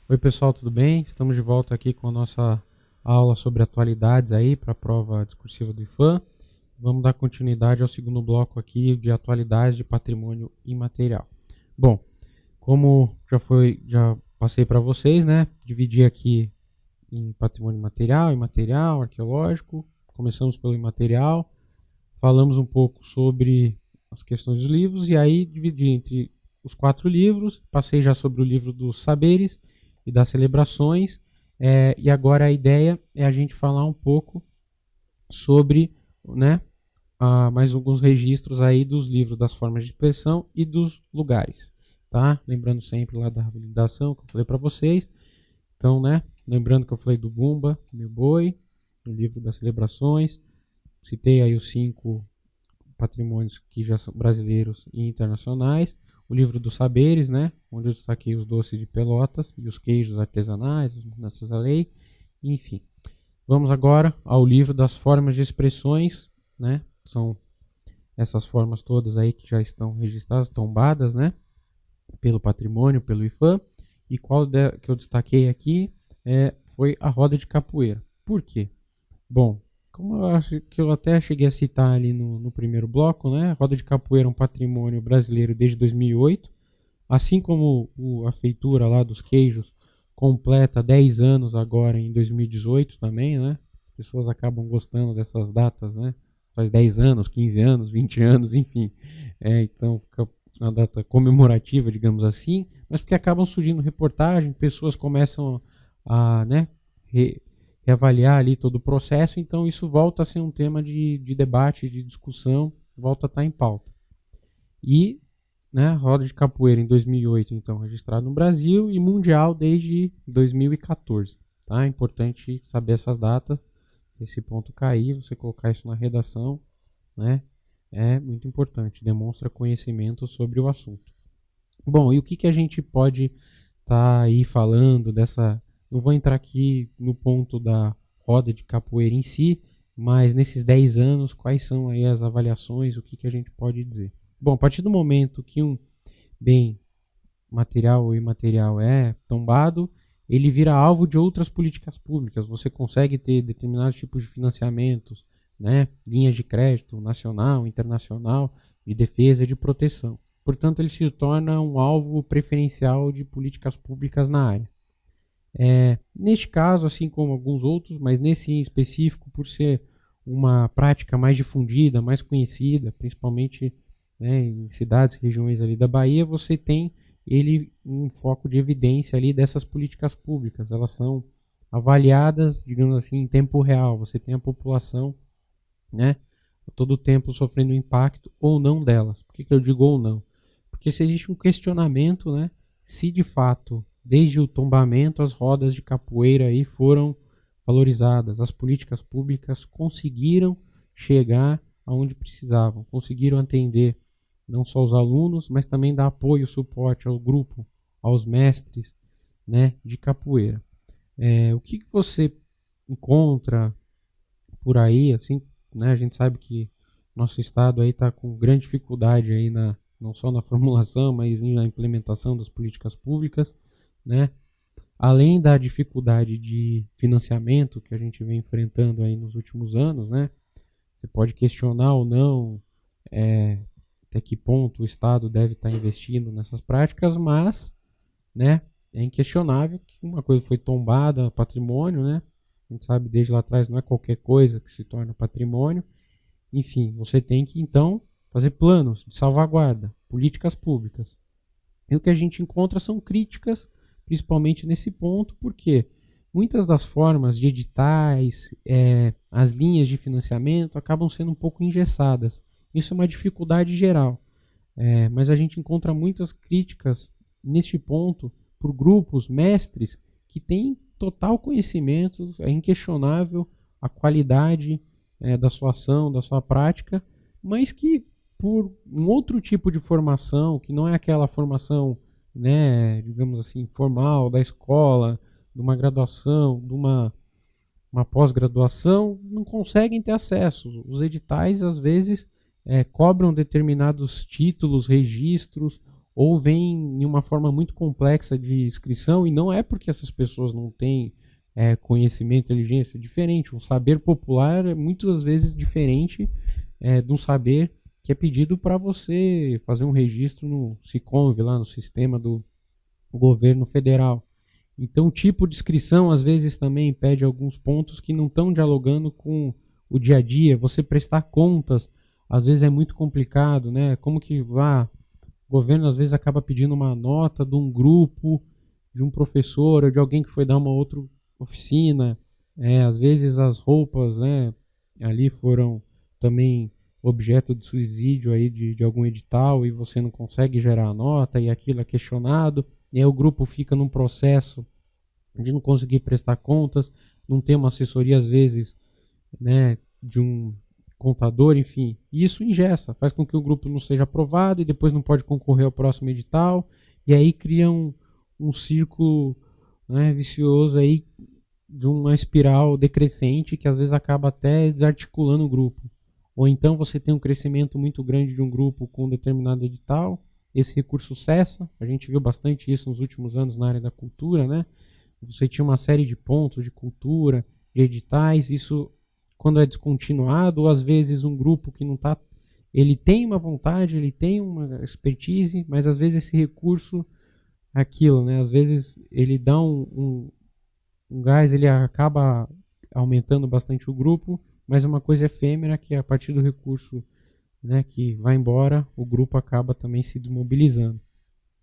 Oi pessoal, tudo bem? Estamos de volta aqui com a nossa aula sobre atualidades aí para a prova discursiva do IFAM. Vamos dar continuidade ao segundo bloco aqui de atualidades de patrimônio imaterial. Bom, como já passei para vocês, né? Dividi aqui em patrimônio material, imaterial, arqueológico. Começamos pelo imaterial, falamos um pouco sobre as questões dos livros e aí dividi entre os 4 livros. Passei já sobre o livro dos saberes e das celebrações, e agora a ideia é a gente falar um pouco sobre, né, mais alguns registros aí dos livros das formas de expressão e dos lugares, tá? Lembrando sempre lá da validação que eu falei para vocês. Então, né, lembrando que eu falei do Bumba, meu boi, no livro das celebrações, citei aí os 5 patrimônios que já são brasileiros e internacionais. O livro dos saberes, né, onde eu destaquei os doces de Pelotas e os queijos artesanais, nessas da lei, enfim. Vamos agora ao livro das formas de expressões, né, são essas formas todas aí que já estão registradas, tombadas, né, pelo patrimônio, pelo IFAM, e qual que eu destaquei aqui foi a roda de capoeira. Por quê? Bom, como eu acho que eu até cheguei a citar ali no primeiro bloco, né? A roda de capoeira é um patrimônio brasileiro desde 2008, assim como a feitura lá dos queijos completa 10 anos agora em 2018 também, né? As pessoas acabam gostando dessas datas, né? Faz 10 anos, 15 anos, 20 anos, enfim. Então fica uma data comemorativa, digamos assim, mas porque acabam surgindo reportagens, pessoas começam a, né, reavaliar ali todo o processo, então isso volta a ser um tema de debate, de discussão, volta a estar em pauta. E, né, roda de capoeira em 2008, então, registrado no Brasil, e mundial desde 2014. Tá? É importante saber essas datas, esse ponto cair, você colocar isso na redação, né, é muito importante, demonstra conhecimento sobre o assunto. Bom, e o que a gente pode estar aí falando dessa. Não vou entrar aqui no ponto da roda de capoeira em si, mas nesses 10 anos, quais são aí as avaliações, o que a gente pode dizer? Bom, a partir do momento que um bem material ou imaterial é tombado, ele vira alvo de outras políticas públicas. Você consegue ter determinados tipos de financiamentos, né, linhas de crédito nacional, internacional, de defesa e de proteção. Portanto, ele se torna um alvo preferencial de políticas públicas na área. Neste caso, assim como alguns outros, mas nesse em específico, por ser uma prática mais difundida, mais conhecida, principalmente, né, em cidades, regiões ali da Bahia, você tem ele um foco de evidência ali dessas políticas públicas. Elas são avaliadas, digamos assim, em tempo real. Você tem a população, né, todo o tempo sofrendo impacto ou não delas. Por que eu digo ou não? Porque se existe um questionamento, né, se de fato, desde o tombamento, as rodas de capoeira aí foram valorizadas, as políticas públicas conseguiram chegar aonde precisavam, conseguiram atender não só os alunos, mas também dar apoio, suporte ao grupo, aos mestres, né, de capoeira. O que você encontra por aí, assim, né, a gente sabe que nosso estado aí está com grande dificuldade aí não só na formulação, mas na implementação das políticas públicas, né? Além da dificuldade de financiamento que a gente vem enfrentando aí nos últimos anos, né? Você pode questionar ou não até que ponto o Estado deve estar investindo nessas práticas, mas, né, é inquestionável que uma coisa foi tombada, patrimônio, né? A gente sabe desde lá atrás não é qualquer coisa que se torna patrimônio. Enfim, você tem que então fazer planos de salvaguarda, políticas públicas. E o que a gente encontra são críticas, principalmente nesse ponto, porque muitas das formas de editais, as linhas de financiamento acabam sendo um pouco engessadas. Isso é uma dificuldade geral, mas a gente encontra muitas críticas neste ponto por grupos, mestres, que têm total conhecimento, é inquestionável a qualidade da sua ação, da sua prática, mas que por um outro tipo de formação, que não é aquela formação, né, digamos assim, formal da escola, de uma graduação, de uma pós-graduação, não conseguem ter acesso. Os editais, às vezes, cobram determinados títulos, registros, ou vem em uma forma muito complexa de inscrição, e não é porque essas pessoas não têm conhecimento, inteligência, é diferente. Um saber popular é muitas vezes diferente de um saber que é pedido para você fazer um registro no SICOMV, lá no sistema do governo federal. Então, o tipo de inscrição às vezes também pede alguns pontos que não estão dialogando com o dia a dia. Você prestar contas, às vezes é muito complicado, né? Como que o governo às vezes acaba pedindo uma nota de um grupo, de um professor ou de alguém que foi dar uma outra oficina. Às vezes as roupas, né, ali foram também objeto de subsídio aí de algum edital e você não consegue gerar a nota e aquilo é questionado. E aí o grupo fica num processo de não conseguir prestar contas, não ter uma assessoria às vezes, né, de um contador, enfim. E isso engessa, faz com que o grupo não seja aprovado e depois não pode concorrer ao próximo edital. E aí cria um círculo, né, vicioso aí de uma espiral decrescente que às vezes acaba até desarticulando o grupo. Ou então você tem um crescimento muito grande de um grupo com um determinado edital, esse recurso cessa. A gente viu bastante isso nos últimos anos na área da cultura, né? Você tinha uma série de pontos de cultura, de editais, isso quando é descontinuado, ou às vezes um grupo que não está, ele tem uma vontade, ele tem uma expertise, mas às vezes esse recurso, aquilo, né? Às vezes ele dá um gás, ele acaba aumentando bastante o grupo, mas uma coisa efêmera que a partir do recurso, né, que vai embora, o grupo acaba também se desmobilizando.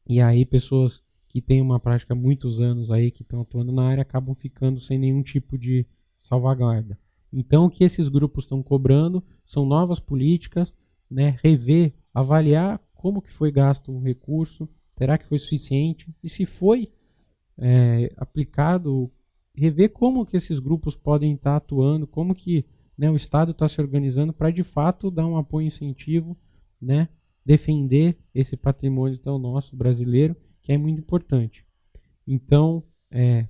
E aí pessoas que têm uma prática há muitos anos aí, que estão atuando na área, acabam ficando sem nenhum tipo de salvaguarda. Então o que esses grupos estão cobrando são novas políticas, né, rever, avaliar como que foi gasto o recurso, será que foi suficiente? E se foi aplicado, rever como que esses grupos podem estar atuando, como que, né, o Estado está se organizando para de fato dar um apoio e incentivo, né, defender esse patrimônio tão nosso brasileiro, que é muito importante. Então,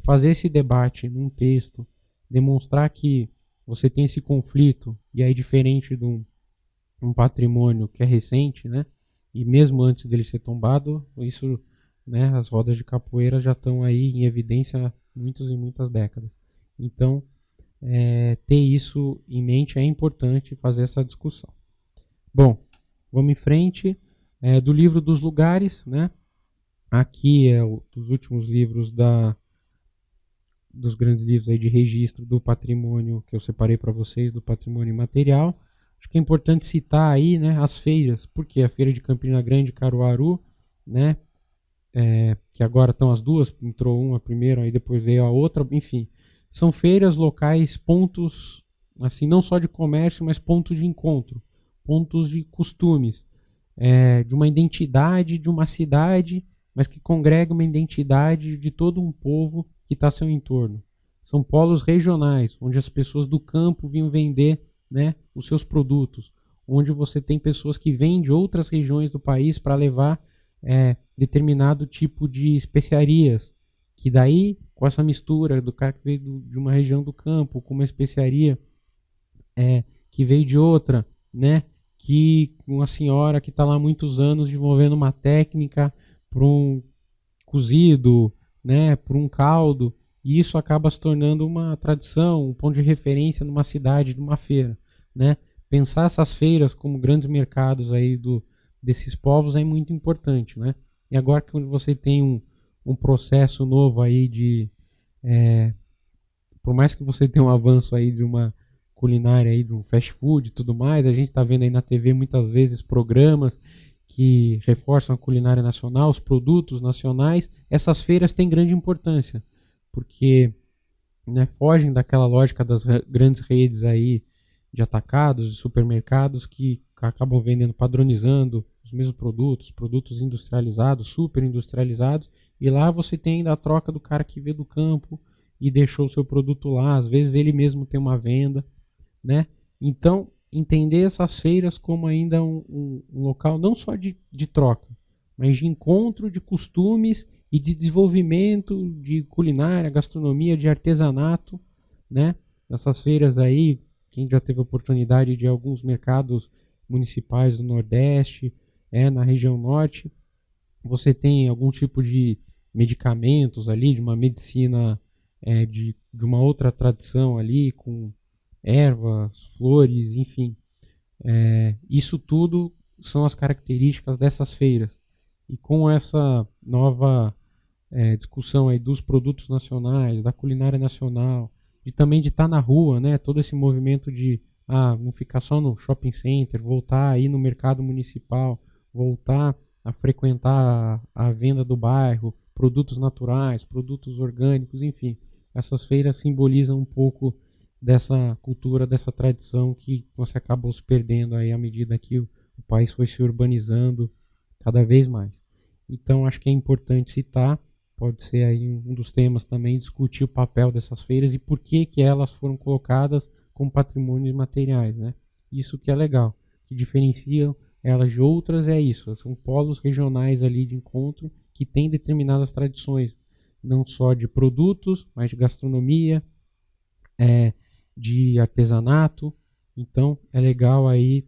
fazer esse debate num texto, demonstrar que você tem esse conflito, e aí diferente de um patrimônio que é recente, né, e mesmo antes dele ser tombado, isso, né, as rodas de capoeira já estão aí em evidência há muitas e muitas décadas. Então, ter isso em mente é importante fazer essa discussão. Bom, vamos em frente. Do livro dos lugares, né? Aqui é dos últimos livros dos grandes livros aí de registro do patrimônio que eu separei para vocês, do patrimônio imaterial. Acho que é importante citar aí, né, as feiras, porque a feira de Campina Grande, Caruaru, né, que agora estão as duas, entrou uma primeiro, aí depois veio a outra, enfim, são feiras locais, pontos, assim, não só de comércio, mas pontos de encontro, pontos de costumes, de uma identidade de uma cidade, mas que congrega uma identidade de todo um povo que está ao seu entorno. São polos regionais, onde as pessoas do campo vinham vender, né, os seus produtos, onde você tem pessoas que vêm de outras regiões do país para levar determinado tipo de especiarias, que daí, com essa mistura do cara que veio de uma região do campo, com uma especiaria que veio de outra, né, que uma senhora que está lá há muitos anos desenvolvendo uma técnica para um cozido, né, para um caldo, e isso acaba se tornando uma tradição, um ponto de referência numa cidade, numa feira, né? Pensar essas feiras como grandes mercados aí desses povos é muito importante, né? E agora que você tem um processo novo aí por mais que você tenha um avanço aí de uma culinária aí, de um fast food e tudo mais, a gente está vendo aí na TV muitas vezes programas que reforçam a culinária nacional, os produtos nacionais. Essas feiras têm grande importância, porque, né, fogem daquela lógica das grandes redes aí de atacados, de supermercados que acabam vendendo, padronizando os mesmos produtos industrializados, super industrializados, e lá você tem ainda a troca do cara que veio do campo e deixou o seu produto lá, às vezes ele mesmo tem uma venda, né? Então, entender essas feiras como ainda um local não só de troca, mas de encontro de costumes e de desenvolvimento de culinária, gastronomia, de artesanato, né? Essas feiras aí, quem já teve a oportunidade de alguns mercados municipais do Nordeste, na região Norte, você tem algum tipo de medicamentos ali, de uma medicina de uma outra tradição ali, com ervas, flores, enfim. Isso tudo são as características dessas feiras. E com essa nova discussão aí dos produtos nacionais, da culinária nacional, e também de estar na rua, né? Todo esse movimento de não ficar só no shopping center, voltar aí no mercado municipal, voltar a frequentar a venda do bairro, produtos naturais, produtos orgânicos, enfim. Essas feiras simbolizam um pouco dessa cultura, dessa tradição que você acabou se perdendo aí à medida que o país foi se urbanizando cada vez mais. Então acho que é importante citar, pode ser aí um dos temas também, discutir o papel dessas feiras e por que elas foram colocadas como patrimônios imateriais, né? Isso que é legal, que diferenciam elas de outras é isso, são polos regionais ali de encontro que têm determinadas tradições, não só de produtos, mas de gastronomia, de artesanato. Então é legal aí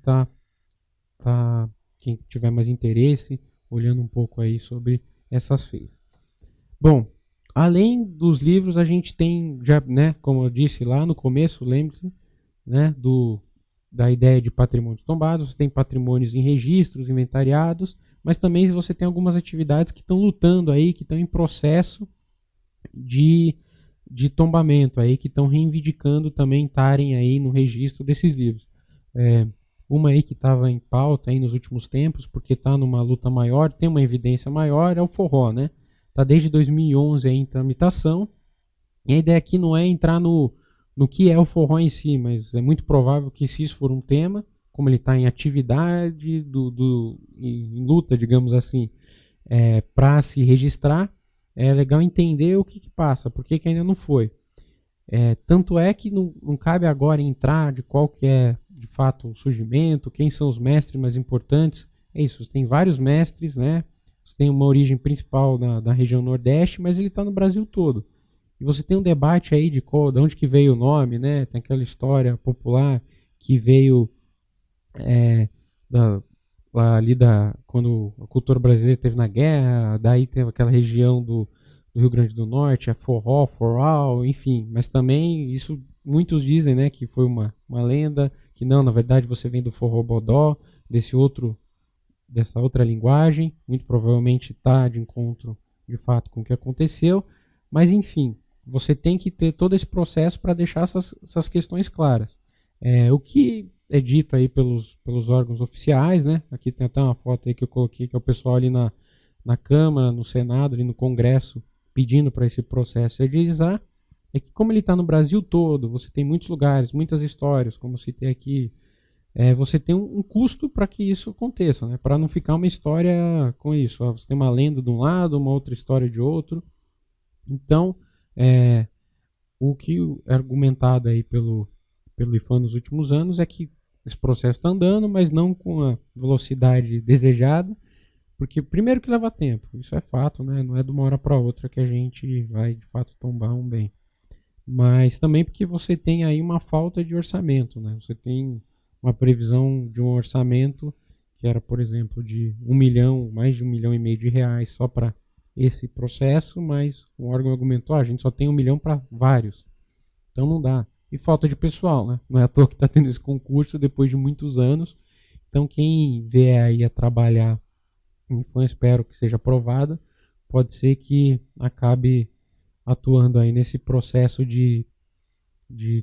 quem tiver mais interesse, olhando um pouco aí sobre essas feiras. Bom, além dos livros, a gente tem, já, né, como eu disse lá no começo, lembre-se, né, da ideia de patrimônios tombados, você tem patrimônios em registros, inventariados, mas também você tem algumas atividades que estão lutando aí, que estão em processo de tombamento aí, que estão reivindicando também estarem aí no registro desses livros. Uma aí que estava em pauta aí nos últimos tempos, porque está numa luta maior, tem uma evidência maior, é o forró, né? Está desde 2011 aí em tramitação, e a ideia aqui não é entrar no que é o forró em si, mas é muito provável que se isso for um tema, como ele está em atividade, em luta, digamos assim, para se registrar, é legal entender o que passa, por que ainda não foi. Tanto é que não cabe agora entrar de qual que é de fato o surgimento, quem são os mestres mais importantes. É isso, você tem vários mestres, né? Você tem uma origem principal na região Nordeste, mas ele está no Brasil todo. E você tem um debate aí de onde que veio o nome, né? Tem aquela história popular que veio quando a cultura brasileira esteve na guerra, daí teve aquela região do Rio Grande do Norte, a forró, forró, enfim. Mas também isso muitos dizem, né, que foi uma lenda, que não, na verdade você vem do forró bodó, dessa outra linguagem, muito provavelmente está de encontro de fato com o que aconteceu, mas enfim, você tem que ter todo esse processo para deixar essas questões claras. O que é dito aí pelos órgãos oficiais, né? Aqui tem até uma foto aí que eu coloquei, que é o pessoal ali na Câmara, no Senado, ali no Congresso, pedindo para esse processo se agilizar, é que como ele está no Brasil todo, você tem muitos lugares, muitas histórias, como citei aqui, você tem um custo para que isso aconteça, né? Para não ficar uma história com isso. Você tem uma lenda de um lado, uma outra história de outro. Então, o que é argumentado aí pelo IFAM nos últimos anos é que esse processo está andando, mas não com a velocidade desejada, porque primeiro que leva tempo, isso é fato, né? Não é de uma hora para outra que a gente vai de fato tombar um bem. Mas também porque você tem aí uma falta de orçamento, né? Você tem uma previsão de um orçamento que era, por exemplo, de 1 milhão, mais de 1,5 milhão de reais só para esse processo, mas o órgão argumentou, a gente só tem 1 milhão para vários, então não dá. E falta de pessoal, né? Não é à toa que está tendo esse concurso depois de muitos anos. Então quem vier aí a trabalhar em FAM, espero que seja aprovada, pode ser que acabe atuando aí nesse processo de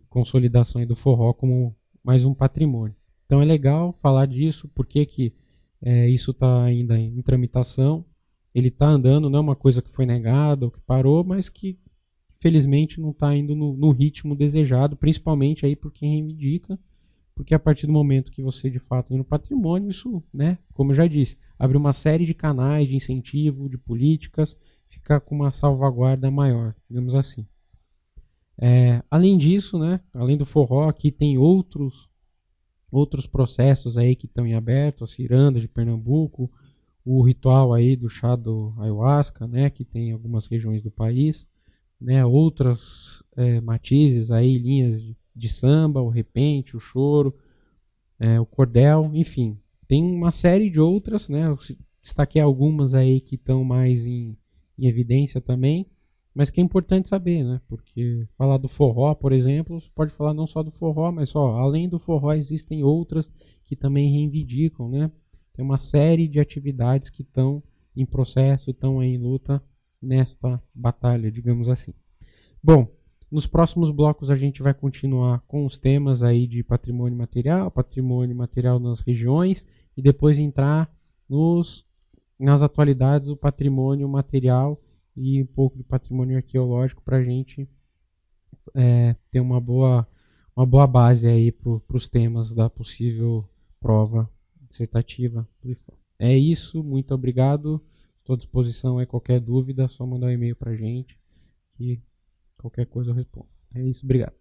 consolidação aí do forró como mais um patrimônio. Então é legal falar disso, porque que isso está ainda em tramitação, ele está andando, não é uma coisa que foi negada ou que parou, mas que felizmente não está indo no ritmo desejado, principalmente aí por quem reivindica, porque a partir do momento que você de fato entra no patrimônio, isso, né, como eu já disse, abre uma série de canais de incentivo, de políticas, fica com uma salvaguarda maior, digamos assim. Além disso, né, além do forró, aqui tem outros processos aí que estão em aberto, a ciranda de Pernambuco, o ritual aí do chá do ayahuasca, né, que tem em algumas regiões do país, né, outras matizes aí, linhas de samba, o repente, o choro, o cordel, enfim, tem uma série de outras, né, destaquei algumas aí que estão mais em evidência também, mas que é importante saber, né? Porque falar do forró, por exemplo, você pode falar não só do forró, mas só, além do forró existem outras que também reivindicam, né? Tem uma série de atividades que estão em processo, estão aí em luta nesta batalha, digamos assim. Bom, nos próximos blocos a gente vai continuar com os temas aí de patrimônio material nas regiões e depois entrar nas atualidades do patrimônio material e um pouco de patrimônio arqueológico para a gente ter uma boa base aí para os temas da possível prova dissertativa do IFAM. É isso, muito obrigado. Estou à disposição aí, qualquer dúvida, é só mandar um e-mail para a gente que qualquer coisa eu respondo. É isso, obrigado.